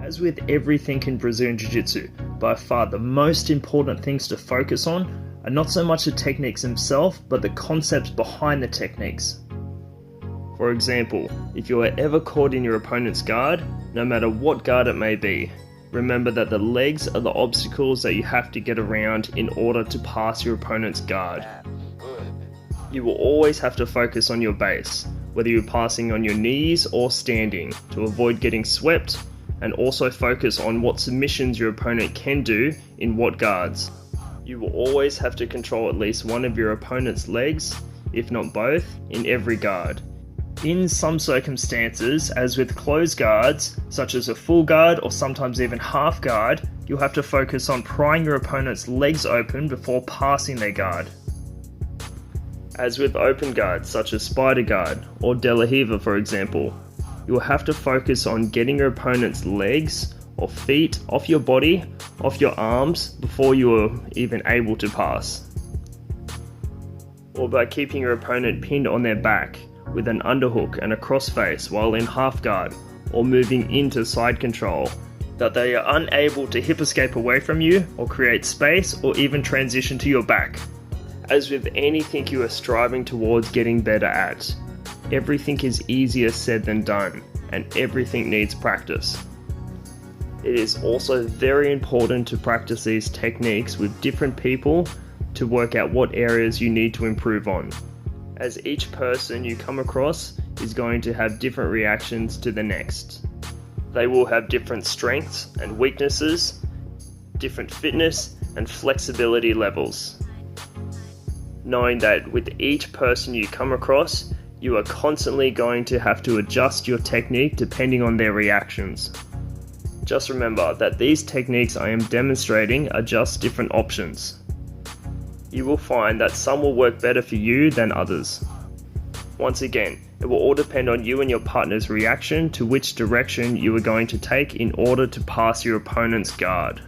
As with everything in Brazilian Jiu-Jitsu, by far the most important things to focus on are not so much the techniques themselves, but the concepts behind the techniques. For example, if you are ever caught in your opponent's guard, no matter what guard it may be, remember that the legs are the obstacles that you have to get around in order to pass your opponent's guard. You will always have to focus on your base, whether you're passing on your knees or standing, to avoid getting swept, and also focus on what submissions your opponent can do in what guards. You will always have to control at least one of your opponent's legs, if not both, in every guard. In some circumstances, as with closed guards, such as a full guard or sometimes even half guard, you'll have to focus on prying your opponent's legs open before passing their guard. As with open guards such as Spider Guard or De La Riva for example, you will have to focus on getting your opponent's legs or feet off your body, off your arms, before you are even able to pass. Or by keeping your opponent pinned on their back with an underhook and a crossface while in half guard, or moving into side control, that they are unable to hip escape away from you or create space or even transition to your back. As with anything you are striving towards getting better at, everything is easier said than done, and everything needs practice. It is also very important to practice these techniques with different people to work out what areas you need to improve on, as each person you come across is going to have different reactions to the next. They will have different strengths and weaknesses, different fitness and flexibility levels. Knowing that with each person you come across, you are constantly going to have to adjust your technique depending on their reactions. Just remember that these techniques I am demonstrating are just different options. You will find that some will work better for you than others. Once again, it will all depend on you and your partner's reaction to which direction you are going to take in order to pass your opponent's guard.